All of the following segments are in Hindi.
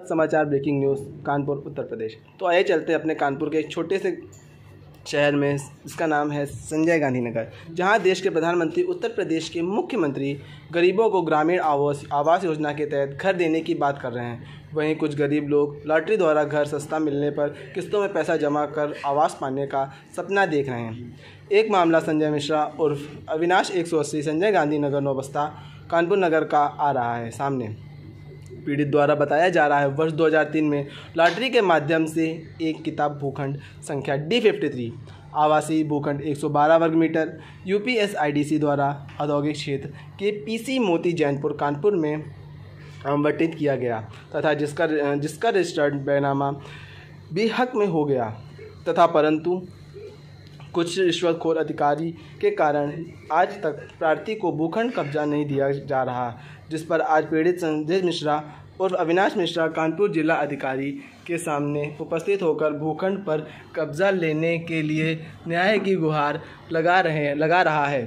समाचार ब्रेकिंग न्यूज़ कानपुर उत्तर प्रदेश। तो आइए चलते हैं अपने कानपुर के एक छोटे से शहर में, इसका नाम है संजय गांधी नगर, जहां देश के प्रधानमंत्री उत्तर प्रदेश के मुख्यमंत्री गरीबों को ग्रामीण आवास योजना के तहत घर देने की बात कर रहे हैं। वहीं कुछ गरीब लोग लॉटरी द्वारा घर सस्ता मिलने पर किस्तों में पैसा जमा कर आवास पाने का सपना देख रहे हैं। एक मामला संजय मिश्रा उर्फ अविनाश 180 संजय गांधी नगर नौबस्ता कानपुर नगर का आ रहा है सामने। पीड़ित द्वारा बताया जा रहा है वर्ष 2003 में लॉटरी के माध्यम से एक किताब भूखंड संख्या D53 आवासीय भूखंड 112 वर्ग मीटर UPSIDC द्वारा औद्योगिक क्षेत्र के PC मोती जैनपुर कानपुर में आवंटित किया गया तथा जिसका रजिस्टर्ड बैनामा भी हक में हो गया तथा परंतु कुछ रिश्वतखोर अधिकारी के कारण आज तक प्रार्थी को भूखंड कब्जा नहीं दिया जा रहा, जिस पर आज पीड़ित संजय मिश्रा और अविनाश मिश्रा कानपुर जिला अधिकारी के सामने उपस्थित होकर भूखंड पर कब्जा लेने के लिए न्याय की गुहार लगा रहा है।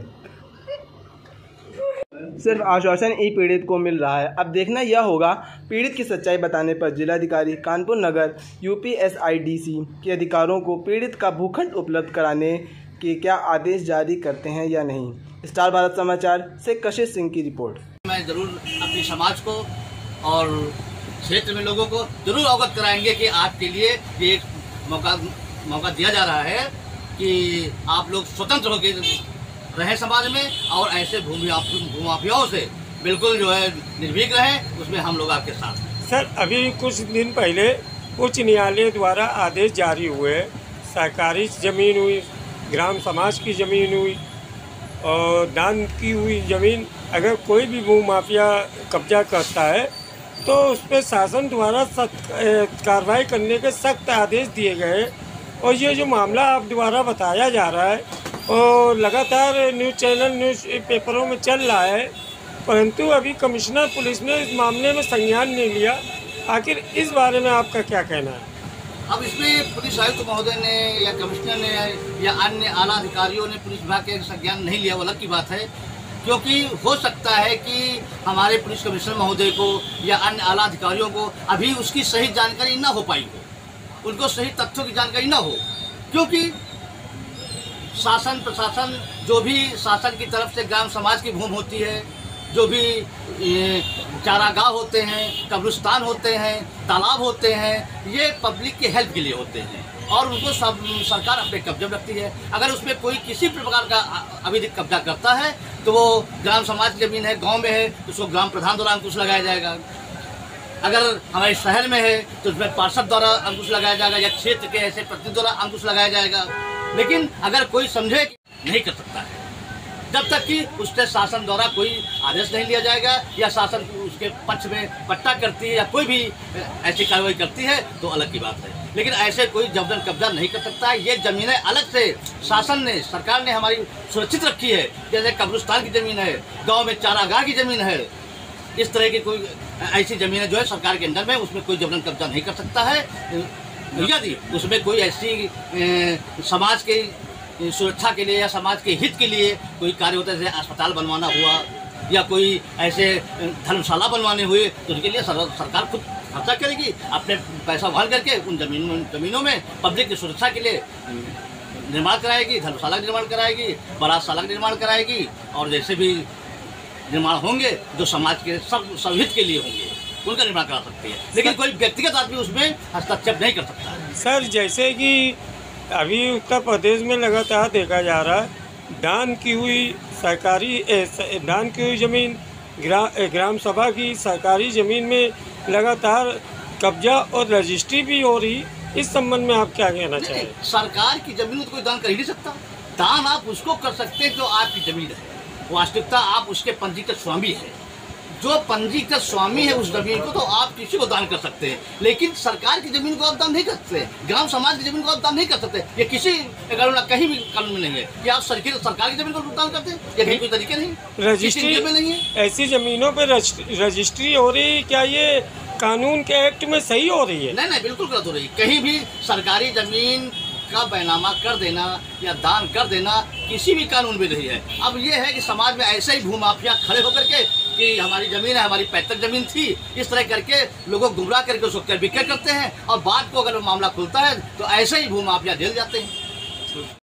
सिर्फ आश्वासन ही पीड़ित को मिल रहा है। अब देखना यह होगा पीड़ित की सच्चाई बताने पर जिलाधिकारी कानपुर नगर UPSIDC के अधिकारियों को पीड़ित का भूखंड उपलब्ध कराने के क्या आदेश जारी करते हैं या नहीं। स्टार भारत समाचार से कशिश सिंह की रिपोर्ट। मैं ज़रूर अपनी समाज को और क्षेत्र में लोगों को जरूर अवगत कराएंगे कि आपके लिए ये एक मौका दिया जा रहा है कि आप लोग स्वतंत्र होकर रहें समाज में और ऐसे भूमाफियाओं से बिल्कुल जो है निर्भीक रहें, उसमें हम लोग आपके साथ। सर, अभी कुछ दिन पहले उच्च न्यायालय द्वारा आदेश जारी हुए, सरकारी ज़मीन हुई, ग्राम समाज की ज़मीन हुई और दान की हुई ज़मीन, अगर कोई भी भूमाफिया कब्जा करता है तो उस पर शासन द्वारा सख्त कार्रवाई करने के सख्त आदेश दिए गए। और ये जो मामला आप द्वारा बताया जा रहा है और लगातार न्यूज़ चैनल न्यूज़ पेपरों में चल रहा है, परंतु अभी कमिश्नर पुलिस ने इस मामले में संज्ञान नहीं लिया। आखिर इस बारे में आपका क्या कहना है? अब इसमें पुलिस आयुक्त महोदय ने या कमिश्नर ने या अन्य आला अधिकारियों ने पुलिस विभाग के संज्ञान नहीं लिया, वो अलग की बात है, क्योंकि हो सकता है कि हमारे पुलिस कमिश्नर महोदय को या अन्य आला अधिकारियों को अभी उसकी सही जानकारी ना हो पाई हो, उनको सही तथ्यों की जानकारी ना हो, क्योंकि शासन प्रशासन जो भी शासन की तरफ से ग्राम समाज की भूमि होती है, जो भी चारागाह होते हैं, कब्रिस्तान होते हैं, तालाब होते हैं, ये पब्लिक के हेल्प के लिए होते हैं और उनको सब सरकार अपने कब्जे में रखती है। अगर उसमें कोई किसी प्रकार का अविधिक कब्जा करता है तो वो ग्राम समाज की ज़मीन है, गांव में है, तो उसको ग्राम प्रधान द्वारा अंकुश लगाया जाएगा। अगर हमारे शहर में है तो उसमें पार्षद द्वारा अंकुश लगाया जाएगा या क्षेत्र के ऐसे प्रतिनिधि द्वारा अंकुश लगाया जाएगा। लेकिन अगर कोई समझे कि नहीं कर सकता है, जब तक कि उससे शासन द्वारा कोई आदेश नहीं लिया जाएगा या शासन उसके पक्ष में पट्टा करती है या कोई भी ऐसी कार्रवाई करती है तो अलग की बात है। लेकिन ऐसे कोई जबरन कब्जा नहीं कर सकता है। ये ज़मीनें अलग से शासन ने, सरकार ने हमारी सुरक्षित रखी है, जैसे कब्रिस्तान की ज़मीन है, गाँव में चारागाह की ज़मीन है, इस तरह की कोई ऐसी ज़मीनें जो है सरकार के अंदर में, उसमें कोई जबरन कब्जा नहीं कर सकता है। यदि उसमें कोई ऐसी समाज के सुरक्षा के लिए या समाज के हित के लिए कोई कार्य होता है, जैसे अस्पताल बनवाना हुआ या कोई ऐसे धर्मशाला बनवाने हुए, तो उनके लिए सरकार खुद खर्चा करेगी, अपने पैसा उभार करके उन ज़मीनों में पब्लिक की सुरक्षा के लिए निर्माण कराएगी, धर्मशाला का निर्माण कराएगी, बारातशाला का निर्माण कराएगी और जैसे भी निर्माण होंगे जो समाज के सब हित के लिए होंगे उनका निर्माण करा सकती है। लेकिन कोई व्यक्तिगत आदमी उसमें हस्तक्षेप नहीं कर सकता है। सर, जैसे कि अभी उत्तर प्रदेश में लगातार देखा जा रहा है, दान की हुई ज़मीन, ग्राम सभा की सरकारी ज़मीन में लगातार कब्जा और रजिस्ट्री भी हो रही। इस संबंध में आप क्या कहना चाहेंगे? सरकार की ज़मीन तो कोई दान कर ही नहीं सकता। दान आप उसको कर सकते हैं जो आपकी ज़मीन है, वास्तविकता आप उसके पंजीकृत स्वामी है। जो पंजीकृत स्वामी है उस जमीन को तो आप किसी को दान कर सकते हैं, लेकिन सरकार की जमीन को आप दान नहीं कर सकते, ग्राम समाज की जमीन को आप दान नहीं कर सकते। ये किसी कानून, कहीं भी कानून में नहीं है कि आप सरकार की जमीन को दान करते हैं। ये कहीं कोई तरीके नहीं, रजिस्ट्री में नहीं है। ऐसी जमीनों पर रजिस्ट्री हो रही, क्या ये कानून के एक्ट में सही हो रही है? नहीं नहीं, बिल्कुल गलत हो रही है। कहीं भी सरकारी जमीन का बैनामा कर देना या दान कर देना किसी भी कानून में नहीं है। अब ये है कि समाज में ऐसे ही भूमाफिया खड़े होकर के कि हमारी ज़मीन है, हमारी पैतृक ज़मीन थी। इस तरह करके लोगों को गुमराह करके उसको क्रय विक्रय करते हैं और बाद को अगर मामला खुलता है तो ऐसे ही भूमाफिया जेल जाते हैं।